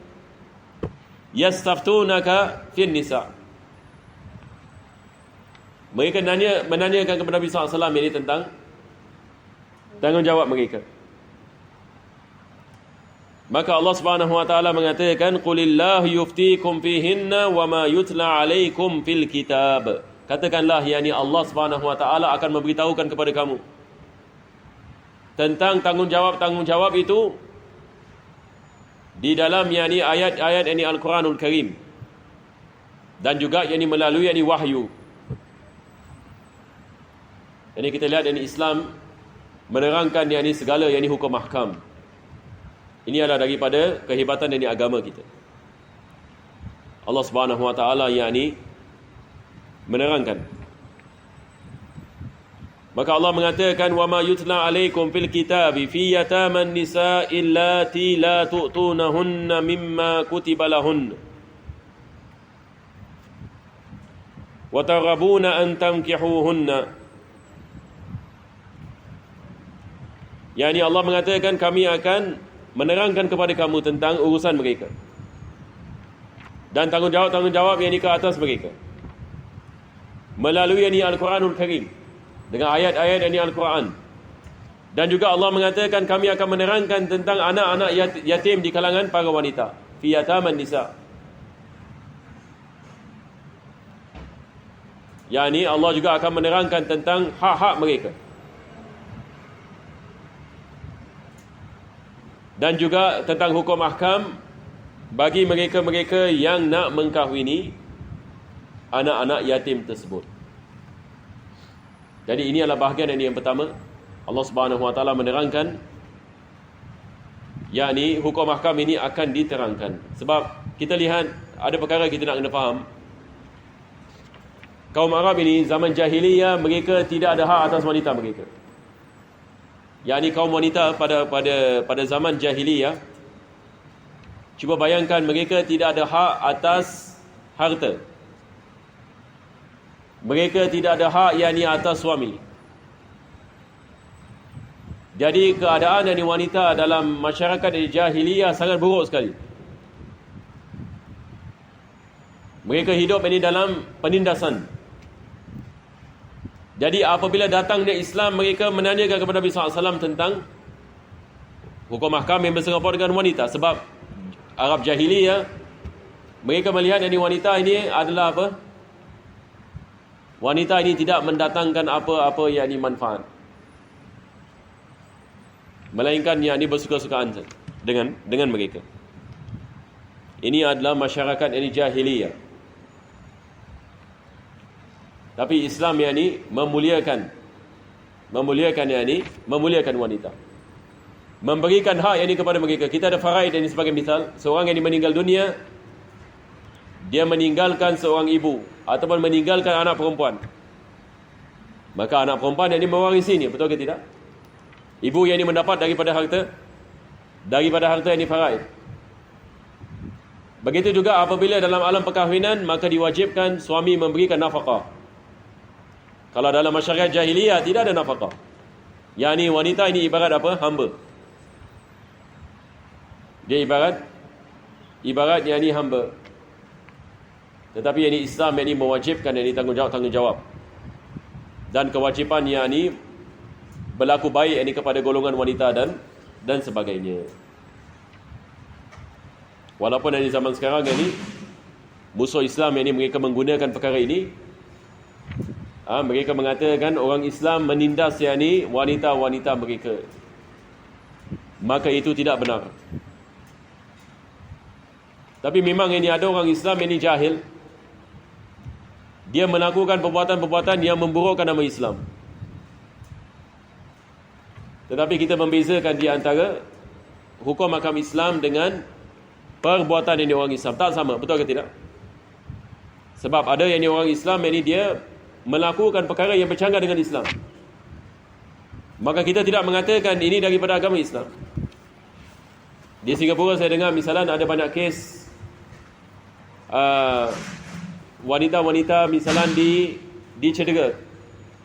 Yastaftunaka fin nisa. Mereka menanyakan kepada Nabi sallallahu alaihi wasallam tentang tanggungjawab mereka. Maka Allah Subhanahu Wa Taala mengatakan qulillahu yuftikum fihinna wa ma yutla alaikum fil kitab. Katakanlah Allah Subhanahu Wa Taala akan memberitahukan kepada kamu tentang tanggungjawab itu di dalam yakni ayat-ayat yakni Al-Quranul Karim, dan juga yakni melalui yakni wahyu. Ini kita lihat yakni Islam menerangkan yakni segala yakni hukum ahkam. Ini adalah daripada kehebatan yakni agama kita. Allah Subhanahu wa taala yakni menerangkan. Maka Allah mengatakan, wa ma yutla alaikum fil kitabi fi yataman nisa'i allati la tu'tunahunna mimma kutiba lahunna wa targhabuna an tankihuhunna. Yani Allah mengatakan, kami akan menerangkan kepada kamu tentang urusan mereka dan tanggungjawab yang ke atas mereka melalui ini Al-Quranul Karim, dengan ayat-ayat ini Al-Quran. Dan juga Allah mengatakan, kami akan menerangkan tentang anak-anak yatim di kalangan para wanita, fi yataman nisa. Yani Allah juga akan menerangkan tentang hak-hak mereka. Dan juga tentang hukum ahkam bagi mereka-mereka yang nak mengkahwini anak-anak yatim tersebut. Jadi ini adalah bahagian yang pertama. Allah Subhanahu wa taala menerangkan, yakni hukum ahkam ini akan diterangkan. Sebab kita lihat ada perkara kita nak kena faham. Kaum Arab ini zaman jahiliyah, mereka tidak ada hak atas wanita mereka. Yakni kaum wanita pada zaman jahiliyah, cuba bayangkan, mereka tidak ada hak atas harta. Mereka tidak ada hak yakni atas suami. Jadi keadaan yakni wanita dalam masyarakat di jahiliyah sangat buruk sekali. Mereka hidup ini dalam penindasan. Jadi apabila datangnya Islam, mereka menanyakan kepada Nabi SAW tentang hukum ahkam yang bersangkutan dengan wanita. Sebab Arab jahiliyah, mereka melihat yakni wanita ini adalah apa? Wanita ini tidak mendatangkan apa-apa yakni manfaat, melainkan yakni bersuka-sukaan dengan mereka. Ini adalah masyarakat yakni jahiliyah. Tapi Islam yakni memuliakan wanita, memberikan hak yakni kepada mereka. Kita ada faraid ini sebagai misal, seorang yang meninggal dunia, dia meninggalkan seorang ibu ataupun meninggalkan anak perempuan, maka anak perempuan yang mewarisinya, betul ke tidak? Ibu yang mendapat daripada harta yang faraid. Begitu juga apabila dalam alam perkahwinan, maka diwajibkan suami memberikan nafkah. Kalau dalam masyarakat jahiliyah tidak ada nafkah, yakni wanita ini ibarat apa? Hamba. Dia ibarat yakni hamba. Tetapi yakni Islam yakni mewajibkan yakni tanggungjawab dan kewajipan yakni berlaku baik yakni kepada golongan wanita dan sebagainya. Walaupun di zaman sekarang yakni musuh Islam yakni mereka menggunakan perkara ini, mereka mengatakan orang Islam menindas yakni wanita-wanita mereka. Maka itu tidak benar. Tapi memang ini ada orang Islam ini jahil. Dia melakukan perbuatan-perbuatan yang memburukkan nama Islam. Tetapi kita membezakan di antara hukum ahkam Islam dengan perbuatan yang orang Islam. Tak sama, betul ke tidak? Sebab ada yang orang Islam yang dia melakukan perkara yang bercanggah dengan Islam. Maka kita tidak mengatakan ini daripada agama Islam. Di Singapura saya dengar misalnya ada banyak kes wanita-wanita misalnya dicedera,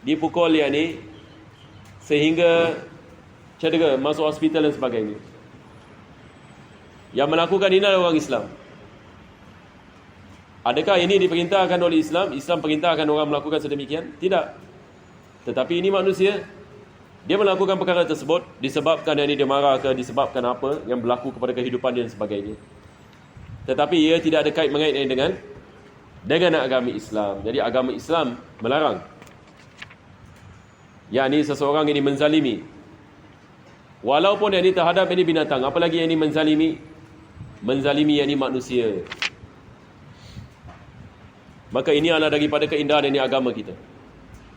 dipukul yakni sehingga cedera, masuk hospital dan sebagainya. Yang melakukan ini adalah orang Islam. Adakah ini diperintahkan oleh Islam? Islam perintahkan orang melakukan sedemikian? Tidak. Tetapi ini manusia, dia melakukan perkara tersebut disebabkan yang ini dia marah ke, disebabkan apa yang berlaku kepada kehidupan dia dan sebagainya. Tetapi ia tidak ada kait mengait dengan agama Islam. Jadi agama Islam melarang yakni seseorang ini menzalimi, walaupun yang ini terhadap ini binatang, apalagi yang ini menzalimi menzalimi yakni manusia. Maka ini adalah daripada keindahan yakni agama kita.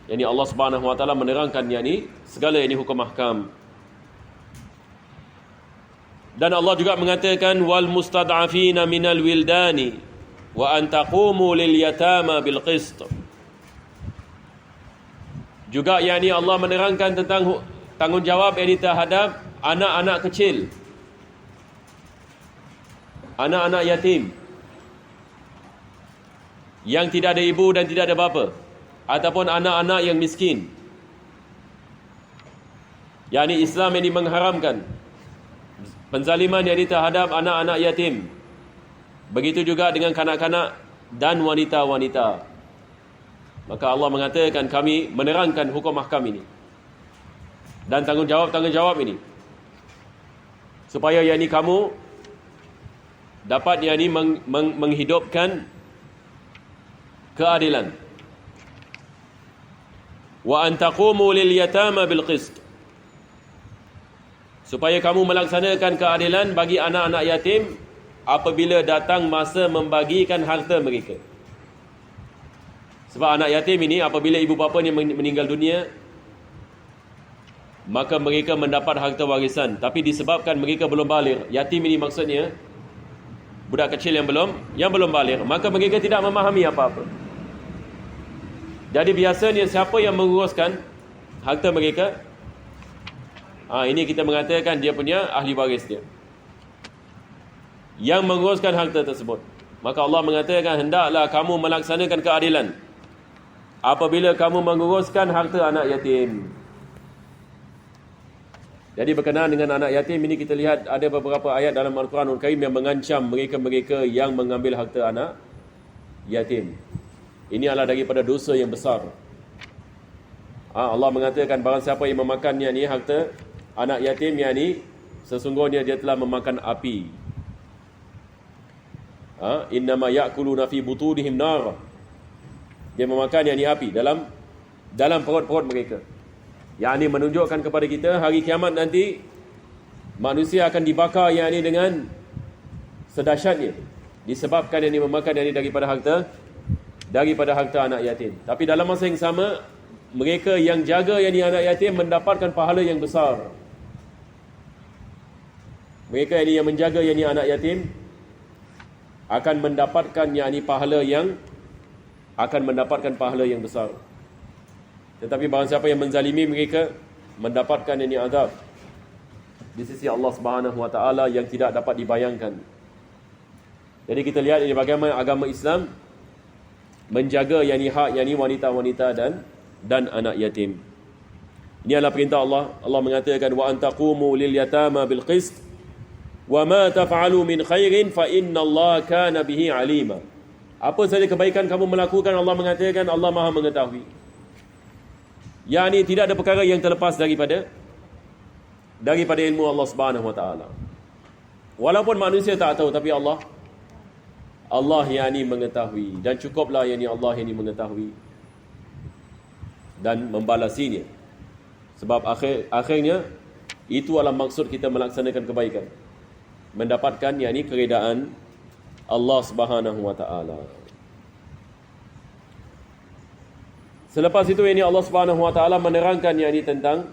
Yani Allah Subhanahu wa taala menerangkan yakni segala yakni hukum ahkam. Dan Allah juga mengatakan wal mustad'afina minal wildani wa an taqumu lil yatama bil qist. Juga yakni Allah menerangkan tentang tanggungjawab yakni terhadap anak-anak kecil, anak-anak yatim yang tidak ada ibu dan tidak ada bapa, ataupun anak-anak yang miskin. Yani Islam ini mengharamkan penzaliman yang terhadap anak-anak yatim. Begitu juga dengan kanak-kanak dan wanita-wanita. Maka Allah mengatakan kami menerangkan hukum ahkam ini dan tanggungjawab ini, supaya yakni kamu dapat yakni menghidupkan keadilan. Wa an taqumu lil yatama bil qist. Supaya kamu melaksanakan keadilan bagi anak-anak yatim apabila datang masa membagikan harta mereka. Sebab anak yatim ini apabila ibu bapanya meninggal dunia, maka mereka mendapat harta warisan. Tapi disebabkan mereka belum baligh, yatim ini maksudnya budak kecil yang belum baligh, maka mereka tidak memahami apa-apa. Jadi biasanya siapa yang menguruskan harta mereka? Ini kita mengatakan dia punya ahli waris dia yang menguruskan harta tersebut. Maka Allah mengatakan hendaklah kamu melaksanakan keadilan apabila kamu menguruskan harta anak yatim. Jadi berkenaan dengan anak yatim ini kita lihat ada beberapa ayat dalam Al-Quranul Karim yang mengancam mereka-mereka yang mengambil harta anak yatim. Ini adalah daripada dosa yang besar. Allah mengatakan barang siapa yang memakan yakni harta anak yatim yakni sesungguhnya dia telah memakan api. Innama ya'kuluna fi butunihim nar. Dia memakan yakni api dalam perut-perut mereka. Yang ini menunjukkan kepada kita hari kiamat nanti manusia akan dibakar yakni dengan sedahsyatnya disebabkan yakni memakan yakni daripada harta anak yatim. Tapi dalam masa yang sama mereka yang jaga yakni anak yatim mendapatkan pahala yang besar. Mereka yang menjaga yakni anak yatim akan mendapatkan yakni pahala yang besar. Tetapi barang siapa yang menzalimi mereka mendapatkan yakni azab di sisi Allah Subhanahu wa taala yang tidak dapat dibayangkan. Jadi kita lihat ini bagaimana agama Islam menjaga yakni hak yakni wanita-wanita dan anak yatim. Ini adalah perintah Allah. Allah mengatakan wa antaqumu lil yatama bil qist wa ma taf'alu min khairin fa innallaha kana bihi alima. Apa saja kebaikan kamu melakukan, Allah mengatakan Allah Maha mengetahui. Yani tidak ada perkara yang terlepas daripada ilmu Allah Subhanahu wa taala. Walaupun manusia tak tahu, tapi Allah yakni mengetahui, dan cukuplah yakni Allah yakni mengetahui dan membalasinya. Sebab akhirnya itu adalah maksud kita melaksanakan kebaikan, mendapatkan yakni keredaan Allah Subhanahu wa taala. Selepas itu yakni Allah Subhanahu wa taala menerangkan yakni tentang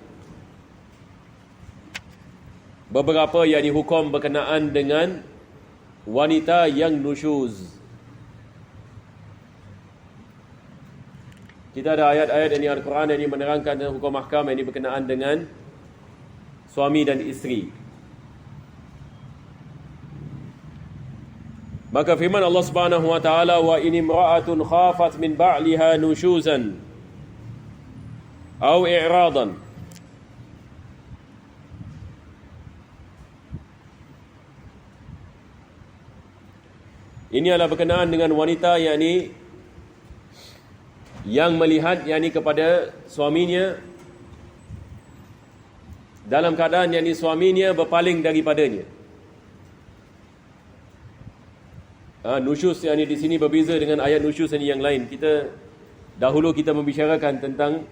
beberapa yakni hukum berkenaan dengan wanita yang nusyuz. Kita ada ayat-ayat yakni Al-Quran yang menerangkan hukum ahkam yang berkenaan dengan suami dan isteri. Maka firman Allah Subhanahu wa taala wa in imra'atun khafat min ba'liha nusyuzan aw i'radan ini adalah berkenaan dengan wanita yakni yang melihat yakni kepada suaminya dalam keadaan yakni suaminya berpaling daripadanya. Nusyuz yakni di sini berbeza dengan ayat nusyuz yang lain. Dahulu kita membicarakan tentang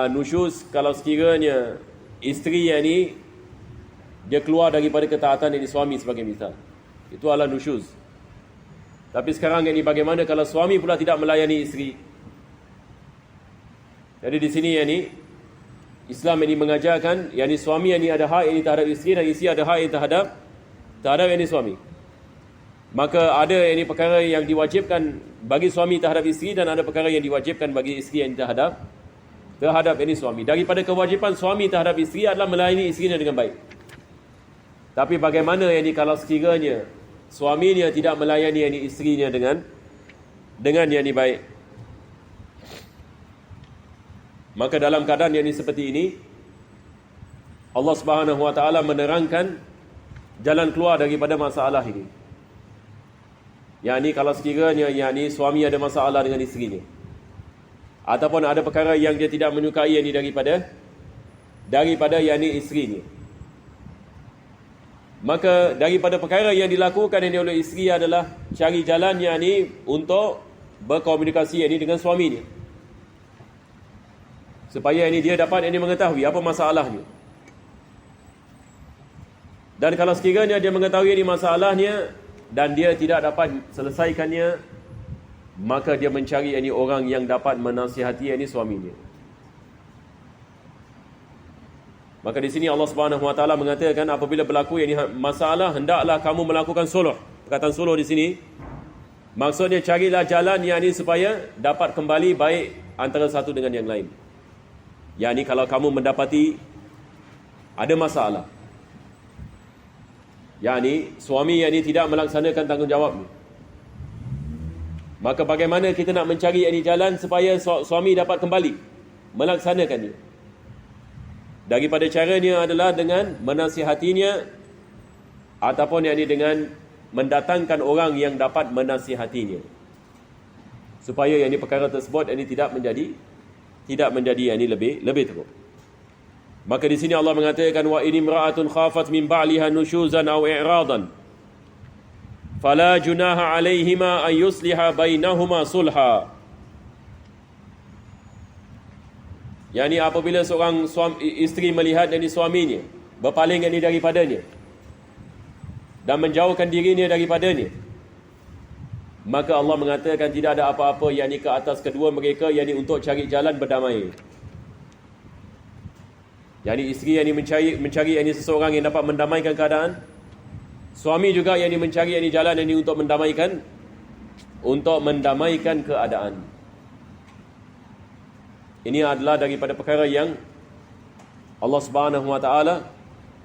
nusyuz kalau sekiranya isteri yakni dia keluar daripada ketaatan ini suami sebagai misal. Itu adalah nusyuz. Tapi sekarang ini bagaimana kalau suami pula tidak melayani isteri? Jadi di sini ini Islam ini mengajarkan yakni suami ini ada hak ini terhadap isteri dan isteri ada hak ini terhadap ini suami. Maka ada ini perkara yang diwajibkan bagi suami terhadap isteri dan ada perkara yang diwajibkan bagi isteri yang terhadap ini suami. Daripada kewajipan suami terhadap isteri adalah melayani isterinya dengan baik. Tapi bagaimana ini kalau sekiranya suaminya tidak melayani ini isterinya dengan yang baik? Maka dalam keadaan yang seperti ini Allah Subhanahu wa taala menerangkan jalan keluar daripada masalah ini. Yakni kalau sekiranya yakni suami ada masalah dengan isterinya ataupun ada perkara yang dia tidak menyukai yakni daripada yakni isterinya, maka daripada perkara yang dilakukan ini oleh isteri adalah cari jalan yakni untuk berkomunikasi yakni dengan suaminya, supaya ini dia dapat ini mengetahui apa masalahnya. Dan kalau sekiranya dia mengetahui ini masalahnya dan dia tidak dapat selesaikannya, maka dia mencari ini orang yang dapat menasihati ini suaminya. Maka di sini Allah Subhanahu wa taala mengatakan apabila berlaku ini masalah hendaklah kamu melakukan suluh. Perkataan suluh di sini maksudnya carilah jalan yakni supaya dapat kembali baik antara satu dengan yang lain. Yakni kalau kamu mendapati ada masalah, yakni suami yakni tidak melaksanakan tanggungjawabnya, maka bagaimana kita nak mencari yakni jalan supaya suami dapat kembali melaksanakannya? Daripada caranya adalah dengan menasihatinya ataupun yakni dengan mendatangkan orang yang dapat menasihatinya, supaya yakni perkara tersebut yakni tidak menjadi yakni lebih teruk. Maka di sini Allah mengatakan wa in imra'atun khafat min ba'liha nusyuzan aw i'radan fala junaha 'alaihima an yusliha bainahuma sulha. Yani apabila seorang isteri melihat yakni suaminya berpaling yakni daripadanya dan menjauhkan dirinya daripadanya, maka Allah mengatakan tidak ada apa-apa yakni ke atas kedua mereka yakni untuk cari jalan berdamai. Yani isteri yakni mencari yakni seseorang yang dapat mendamaikan keadaan, suami juga yakni mencari yakni jalan yakni untuk mendamaikan keadaan. Ini adalah daripada perkara yang Allah Subhanahu wa taala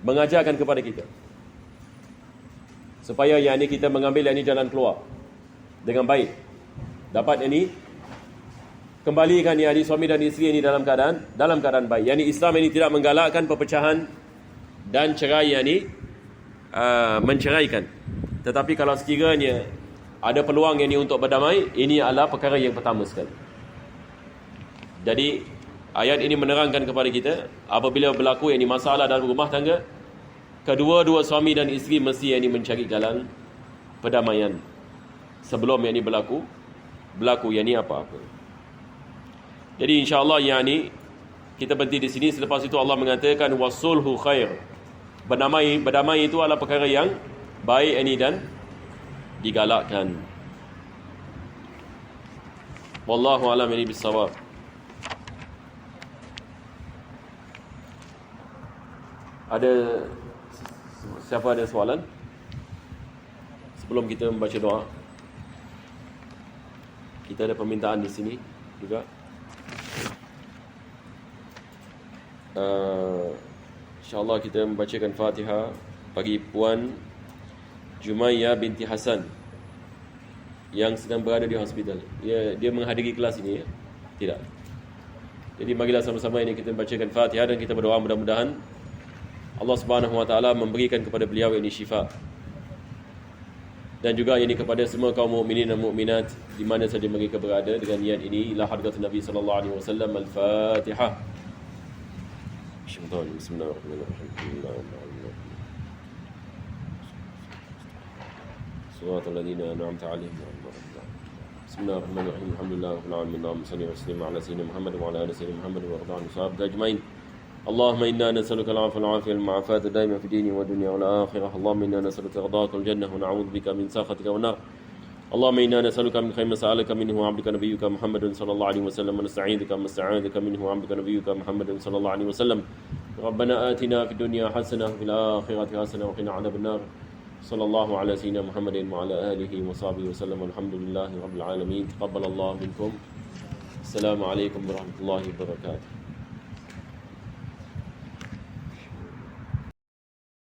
mengajarkan kepada kita, supaya yakni kita mengambil yakni jalan keluar dengan baik, dapat yakni kembalikan yakni suami dan isteri ini dalam keadaan baik. Yani Islam ini tidak menggalakkan perpecahan dan cerai yakni menceraikan. Tetapi kalau sekiranya ada peluang yakni untuk berdamai, ini adalah perkara yang pertama sekali. Jadi ayat ini menerangkan kepada kita apabila berlaku yakni masalah dalam rumah tangga, kedua-dua suami dan isteri mesti yakni mencari jalan perdamaian sebelum yakni berlaku yakni apa-apa. Jadi insya-Allah yakni kita berhenti di sini. Selepas itu Allah mengatakan wasulhu khair. Berdamai itu adalah perkara yang baik ini dan digalakkan. Wallahu a'lam bishawab. Siapa ada soalan? Sebelum kita membaca doa, kita ada permintaan di sini juga. InsyaAllah kita membacakan Fatihah bagi Puan Jumaiyah binti Hasan yang sedang berada di hospital. Dia menghadiri kelas ini ya? Tidak. Jadi marilah sama-sama ini kita membacakan Fatihah dan kita berdoa mudah-mudahan Allah Subhanahu wa taala memberikan kepada beliau ini syifa. Dan juga ini kepada semua kaum mukminin dan mukminat di mana saja mereka berada dengan niat ini ila hadrat Nabi sallallahu alaihi wasallam. Al-Fatihah. Bismillahirrahmanirrahim. Shiratal ladzina an'amta 'alaihim Bismillahirrahmanirrahim. Alhamdulillahirabbil alamin. Allahumma shalli wa sallim ala sayyidina Muhammad wa ala ali sayyidina Muhammad wa radhiyallahu anhum ajma'in. اللهم إنا نسألك العفو والعافية والمعافاة دائما في ديني ودنيا والآخرة. اللهم إنا نسألك رضاك والجنة ونعوذ بك من سخطك والنار. اللهم إنا نسألك من خير ما سألك منه عبدك نبيك محمد صلى الله عليه وسلم ونستعيذك من استعاذك منه عبدك نبيك محمد صلى الله عليه وسلم. ربنا آتنا في الدنيا حسنة وفي الآخرة حسنة وقنا عذاب النار. صلى الله على سيدنا محمد وعلى آله وصحبه وسلم. والحمد لله رب العالمين. تقبل الله منكم. السلام عليكم ورحمة الله وبركاته.